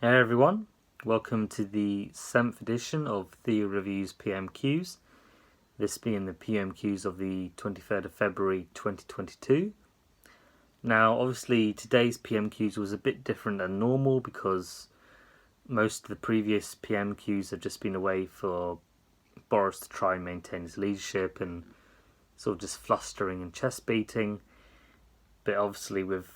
Hey everyone, welcome to the 7th edition of Theo Reviews PMQs, this being the PMQs of the 23rd of February 2022. Now obviously today's PMQs was a bit different than normal because most of the previous PMQs have just been a way for Boris to try and maintain his leadership and sort of just flustering and chest beating, but obviously with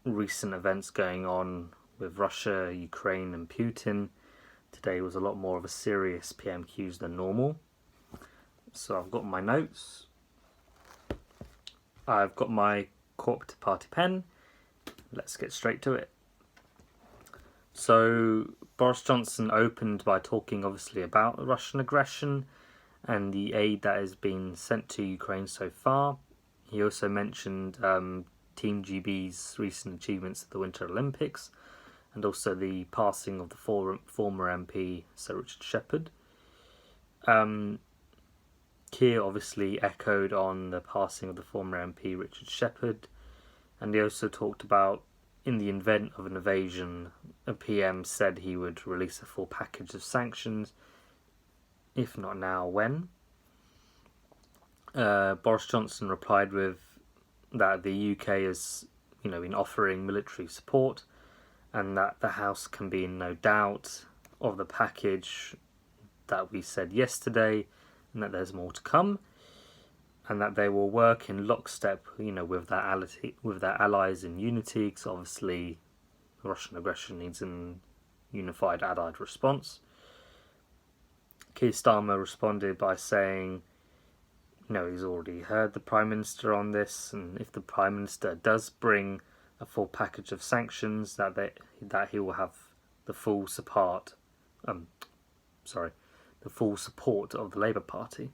recent events going on with Russia, Ukraine and Putin, today was a lot more of a serious PMQs than normal. So I've got my notes, I've got my Cooperative Party pen, let's get straight to it. So Boris Johnson opened by talking obviously about the Russian aggression and the aid that has been sent to Ukraine so far. He also mentioned Team GB's recent achievements at the Winter Olympics and also the passing of the former MP Sir Richard Shepherd. Keir obviously echoed on the passing of the former MP Richard Shepherd, and he also talked about, in the event of an invasion, a PM said he would release a full package of sanctions. If not now, when? Boris Johnson replied with that the UK has, been offering military support, and that the House can be in no doubt of the package that we said yesterday, and that there's more to come, and that they will work in lockstep, with their allies in unity, because obviously Russian aggression needs a unified allied response. Keir Starmer responded by saying, he's already heard the Prime Minister on this, and if the Prime Minister does bring a full package of sanctions, that he will have the full support. The full support of the Labour Party.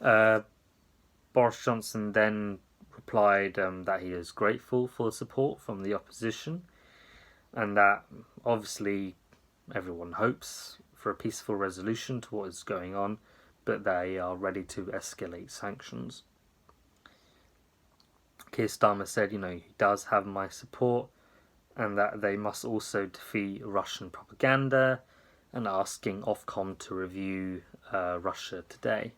Boris Johnson then replied that he is grateful for support from the opposition, and that obviously everyone hopes for a peaceful resolution to what is going on, but they are ready to escalate sanctions. Keir Starmer said, he does have my support, and that they must also defeat Russian propaganda, and asking Ofcom to review Russia today.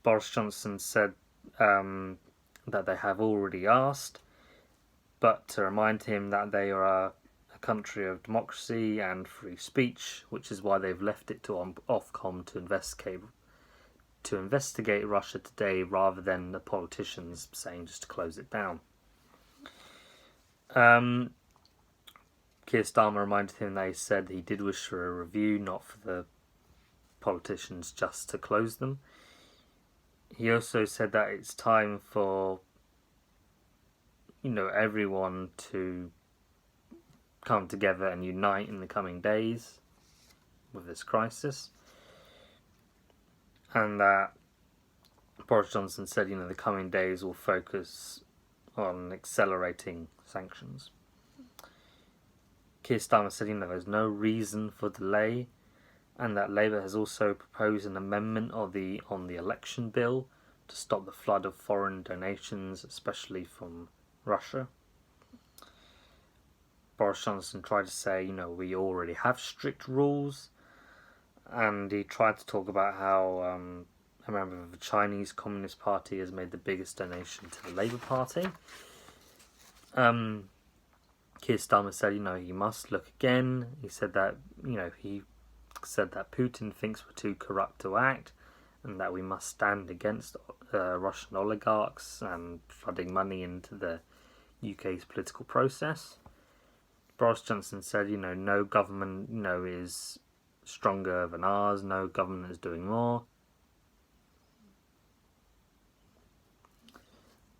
Boris Johnson said that they have already asked, but to remind him that they are a country of democracy and free speech, which is why they've left it to Ofcom to investigate Russia today, rather than the politicians saying just to close it down. Keir Starmer reminded him that he said he did wish for a review, not for the politicians just to close them. He also said that it's time for everyone to come together and unite in the coming days with this crisis, and that Boris Johnson said the coming days will focus on accelerating sanctions. Keir Starmer said there's no reason for delay, and that Labour has also proposed an amendment on the election bill to stop the flood of foreign donations, especially from Russia. Boris Johnson tried to say, we already have strict rules, and he tried to talk about how a member of the Chinese Communist Party has made the biggest donation to the Labour Party. Keir Starmer said, he must look again. He said that, he said that Putin thinks we're too corrupt to act, and that we must stand against Russian oligarchs and flooding money into the UK's political process. Boris Johnson said, no government, is stronger than ours. No government is doing more.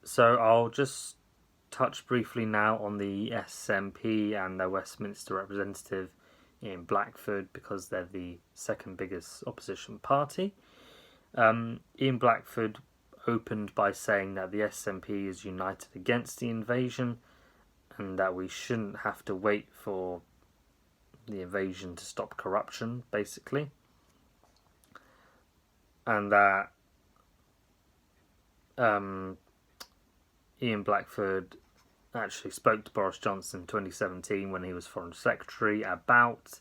So I'll just touch briefly now on the SNP and their Westminster representative in Blackford, because they're the second biggest opposition party. Ian Blackford opened by saying that the SNP is united against the invasion, and that we shouldn't have to wait for the invasion to stop corruption, basically. And that Ian Blackford actually spoke to Boris Johnson in 2017 when he was Foreign Secretary about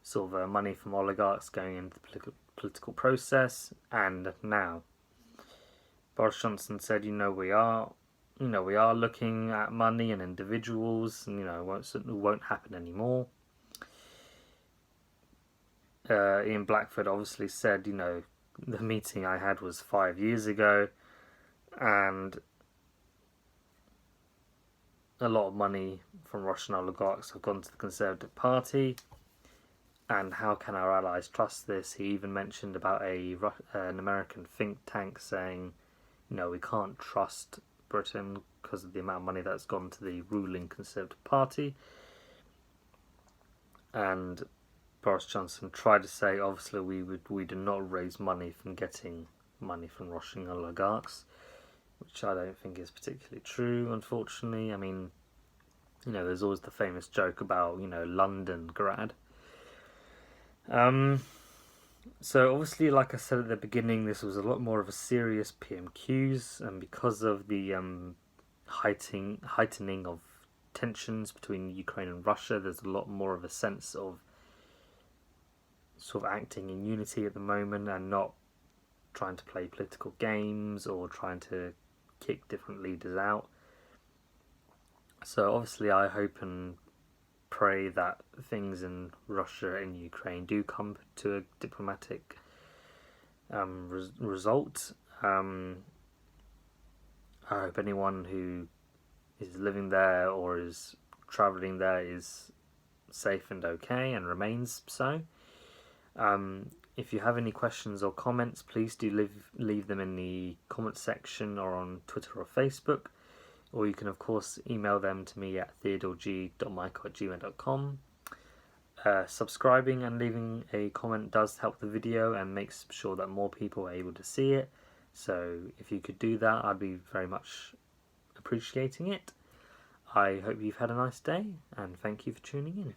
sort of money from oligarchs going into the political process, and now Boris Johnson said, we are looking at money and individuals, and it won't happen anymore. Ian Blackford obviously said, the meeting I had was 5 years ago, and a lot of money from Russian oligarchs have gone to the Conservative Party, and how can our allies trust this? He even mentioned about an American think tank saying, we can't trust Britain because of the amount of money that's gone to the ruling Conservative Party. And Boris Johnson tried to say, obviously, we do not raise money from getting money from Russian oligarchs, which I don't think is particularly true, unfortunately. I mean, there's always the famous joke about, London grad. So obviously, like I said at the beginning, this was a lot more of a serious PMQs, and because of the heightening of tensions between Ukraine and Russia, there's a lot more of a sense of sort of acting in unity at the moment and not trying to play political games or trying to kick different leaders out. So obviously I hope and pray that things in Russia and Ukraine do come to a diplomatic result. I hope anyone who is living there or is travelling there is safe and okay and remains so. If you have any questions or comments, please do leave them in the comment section or on Twitter or Facebook, or you can of course email them to me at theodoreg.michael@gmail.com. Subscribing and leaving a comment does help the video and makes sure that more people are able to see it, so if you could do that, I'd be very much appreciating it. I hope you've had a nice day, and thank you for tuning in.